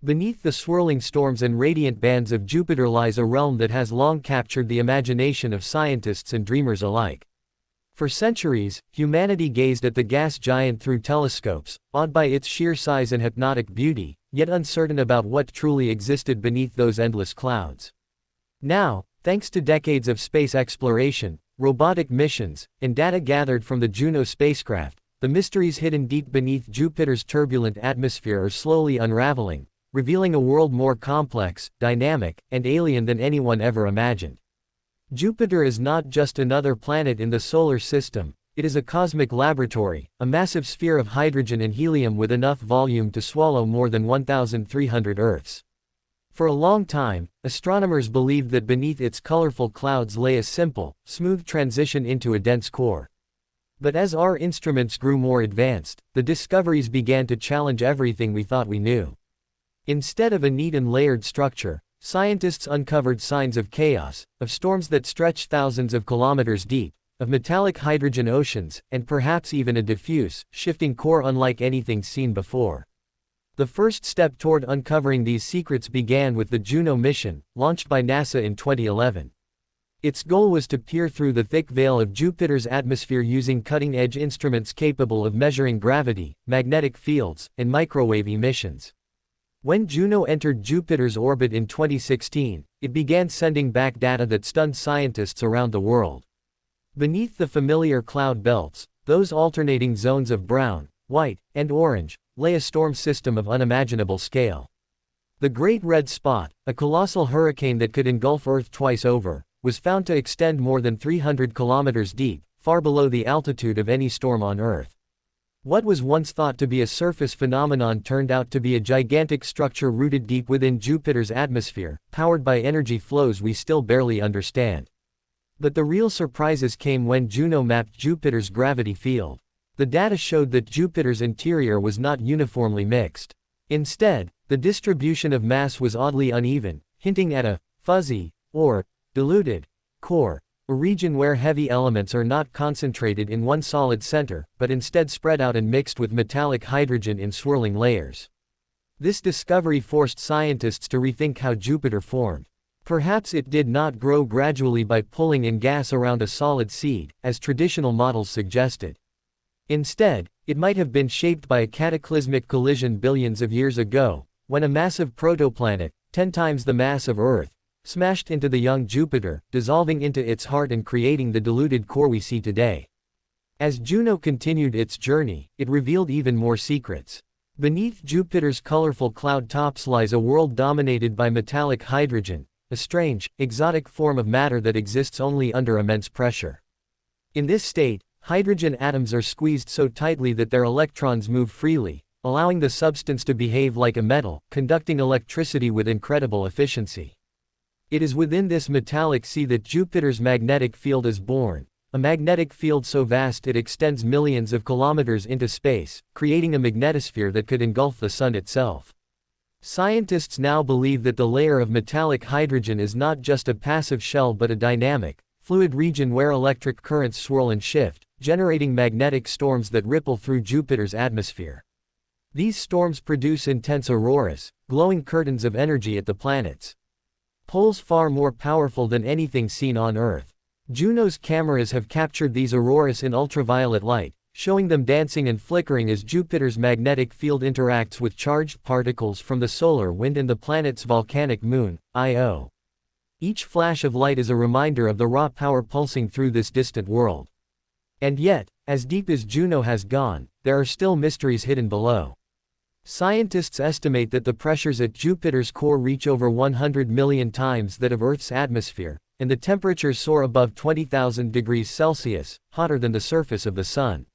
Beneath the swirling storms and radiant bands of Jupiter lies a realm that has long captured the imagination of scientists and dreamers alike. For centuries, humanity gazed at the gas giant through telescopes, awed by its sheer size and hypnotic beauty, yet uncertain about what truly existed beneath those endless clouds. Now, thanks to decades of space exploration, robotic missions, and data gathered from the Juno spacecraft, the mysteries hidden deep beneath Jupiter's turbulent atmosphere are slowly unraveling, revealing a world more complex, dynamic, and alien than anyone ever imagined. Jupiter is not just another planet in the solar system, it is a cosmic laboratory, a massive sphere of hydrogen and helium with enough volume to swallow more than 1,300 Earths. For a long time, astronomers believed that beneath its colorful clouds lay a simple, smooth transition into a dense core. But as our instruments grew more advanced, the discoveries began to challenge everything we thought we knew. Instead of a neat and layered structure, scientists uncovered signs of chaos, of storms that stretch thousands of kilometers deep, of metallic hydrogen oceans, and perhaps even a diffuse, shifting core unlike anything seen before. The first step toward uncovering these secrets began with the Juno mission, launched by NASA in 2011. Its goal was to peer through the thick veil of Jupiter's atmosphere using cutting-edge instruments capable of measuring gravity, magnetic fields, and microwave emissions. When Juno entered Jupiter's orbit in 2016, it began sending back data that stunned scientists around the world. Beneath the familiar cloud belts, those alternating zones of brown, white, and orange, lay a storm system of unimaginable scale. The Great Red Spot, a colossal hurricane that could engulf Earth twice over, was found to extend more than 300 kilometers deep, far below the altitude of any storm on Earth. What was once thought to be a surface phenomenon turned out to be a gigantic structure rooted deep within Jupiter's atmosphere, powered by energy flows we still barely understand. But the real surprises came when Juno mapped Jupiter's gravity field. The data showed that Jupiter's interior was not uniformly mixed. Instead, the distribution of mass was oddly uneven, hinting at a fuzzy, or diluted, core, a region where heavy elements are not concentrated in one solid center, but instead spread out and mixed with metallic hydrogen in swirling layers. This discovery forced scientists to rethink how Jupiter formed. Perhaps it did not grow gradually by pulling in gas around a solid seed, as traditional models suggested. Instead, it might have been shaped by a cataclysmic collision billions of years ago, when a massive protoplanet, 10 times the mass of Earth, smashed into the young Jupiter, dissolving into its heart and creating the diluted core we see today. As Juno continued its journey, it revealed even more secrets. Beneath Jupiter's colorful cloud tops lies a world dominated by metallic hydrogen, a strange, exotic form of matter that exists only under immense pressure. In this state, hydrogen atoms are squeezed so tightly that their electrons move freely, allowing the substance to behave like a metal, conducting electricity with incredible efficiency. It is within this metallic sea that Jupiter's magnetic field is born, a magnetic field so vast it extends millions of kilometers into space, creating a magnetosphere that could engulf the Sun itself. Scientists now believe that the layer of metallic hydrogen is not just a passive shell but a dynamic, fluid region where electric currents swirl and shift, generating magnetic storms that ripple through Jupiter's atmosphere. These storms produce intense auroras, glowing curtains of energy at the planets poles far more powerful than anything seen on Earth. Juno's cameras have captured these auroras in ultraviolet light, showing them dancing and flickering as Jupiter's magnetic field interacts with charged particles from the solar wind and the planet's volcanic moon, Io. Each flash of light is a reminder of the raw power pulsing through this distant world. And yet, as deep as Juno has gone, there are still mysteries hidden below. Scientists estimate that the pressures at Jupiter's core reach over 100 million times that of Earth's atmosphere, and the temperatures soar above 20,000 degrees Celsius, hotter than the surface of the Sun.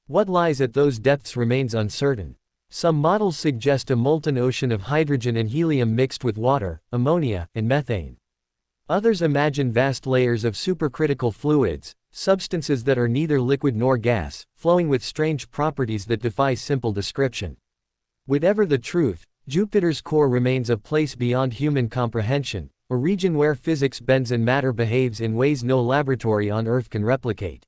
What lies at those depths remains uncertain. Some models suggest a molten ocean of hydrogen and helium mixed with water, ammonia, and methane. Others imagine vast layers of supercritical fluids, substances that are neither liquid nor gas, flowing with strange properties that defy simple description. Whatever the truth, Jupiter's core remains a place beyond human comprehension, a region where physics bends and matter behaves in ways no laboratory on Earth can replicate.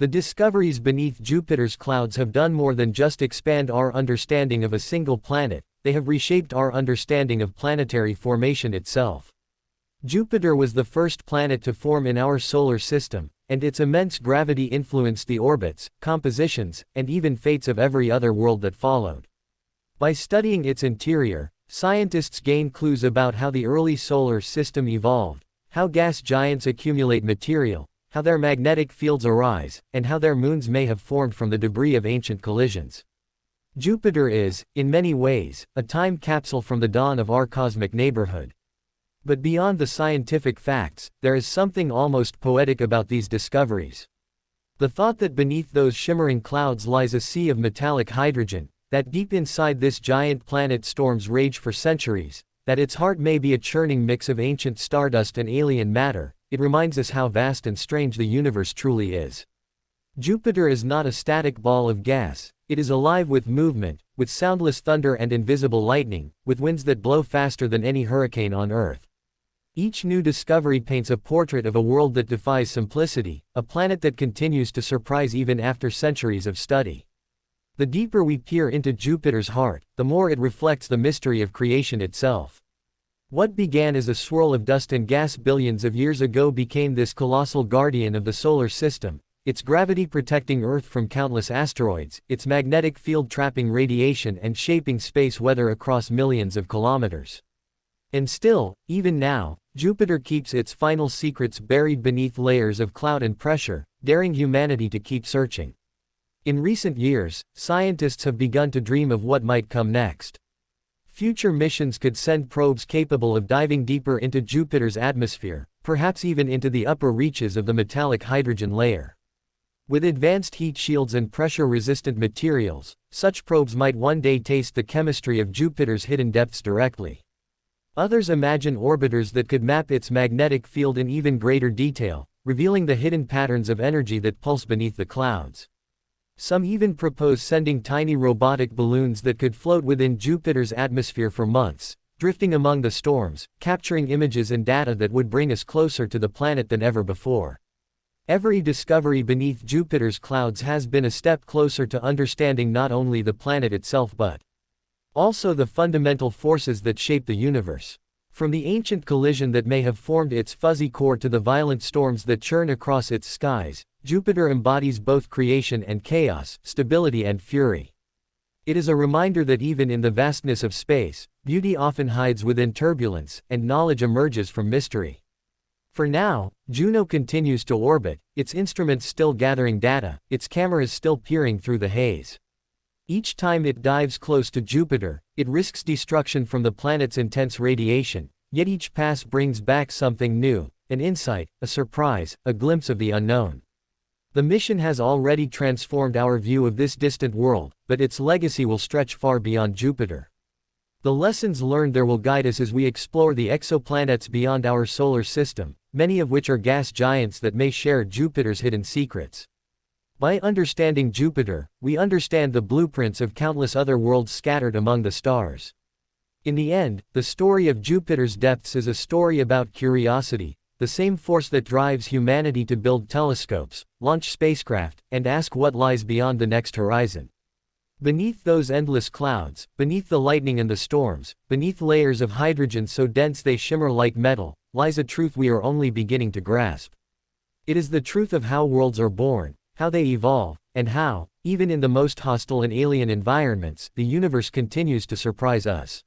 The discoveries beneath Jupiter's clouds have done more than just expand our understanding of a single planet, they have reshaped our understanding of planetary formation itself. Jupiter was the first planet to form in our solar system, and its immense gravity influenced the orbits, compositions, and even fates of every other world that followed. By studying its interior, scientists gain clues about how the early solar system evolved, how gas giants accumulate material, how their magnetic fields arise, and how their moons may have formed from the debris of ancient collisions. Jupiter is, in many ways, a time capsule from the dawn of our cosmic neighborhood. But beyond the scientific facts, there is something almost poetic about these discoveries. The thought that beneath those shimmering clouds lies a sea of metallic hydrogen, that deep inside this giant planet storms rage for centuries, that its heart may be a churning mix of ancient stardust and alien matter, it reminds us how vast and strange the universe truly is. Jupiter is not a static ball of gas, it is alive with movement, with soundless thunder and invisible lightning, with winds that blow faster than any hurricane on Earth. Each new discovery paints a portrait of a world that defies simplicity, a planet that continues to surprise even after centuries of study. The deeper we peer into Jupiter's heart, the more it reflects the mystery of creation itself. What began as a swirl of dust and gas billions of years ago became this colossal guardian of the solar system, its gravity protecting Earth from countless asteroids, its magnetic field trapping radiation and shaping space weather across millions of kilometers. And still, even now, Jupiter keeps its final secrets buried beneath layers of cloud and pressure, daring humanity to keep searching. In recent years, scientists have begun to dream of what might come next. Future missions could send probes capable of diving deeper into Jupiter's atmosphere, perhaps even into the upper reaches of the metallic hydrogen layer. With advanced heat shields and pressure-resistant materials, such probes might one day taste the chemistry of Jupiter's hidden depths directly. Others imagine orbiters that could map its magnetic field in even greater detail, revealing the hidden patterns of energy that pulse beneath the clouds. Some even propose sending tiny robotic balloons that could float within Jupiter's atmosphere for months, drifting among the storms, capturing images and data that would bring us closer to the planet than ever before. Every discovery beneath Jupiter's clouds has been a step closer to understanding not only the planet itself but also the fundamental forces that shape the universe. From the ancient collision that may have formed its fuzzy core to the violent storms that churn across its skies, Jupiter embodies both creation and chaos, stability and fury. It is a reminder that even in the vastness of space, beauty often hides within turbulence, and knowledge emerges from mystery. For now, Juno continues to orbit, its instruments still gathering data, its cameras still peering through the haze. Each time it dives close to Jupiter, it risks destruction from the planet's intense radiation, yet each pass brings back something new, an insight, a surprise, a glimpse of the unknown. The mission has already transformed our view of this distant world, but its legacy will stretch far beyond Jupiter. The lessons learned there will guide us as we explore the exoplanets beyond our solar system, many of which are gas giants that may share Jupiter's hidden secrets. By understanding Jupiter, we understand the blueprints of countless other worlds scattered among the stars. In the end, the story of Jupiter's depths is a story about curiosity, the same force that drives humanity to build telescopes, launch spacecraft, and ask what lies beyond the next horizon. Beneath those endless clouds, beneath the lightning and the storms, beneath layers of hydrogen so dense they shimmer like metal, lies a truth we are only beginning to grasp. It is the truth of how worlds are born, how they evolve, and how, even in the most hostile and alien environments, the universe continues to surprise us.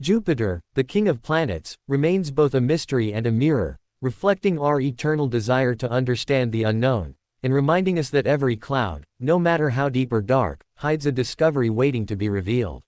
Jupiter, the king of planets, remains both a mystery and a mirror, reflecting our eternal desire to understand the unknown, and reminding us that every cloud, no matter how deep or dark, hides a discovery waiting to be revealed.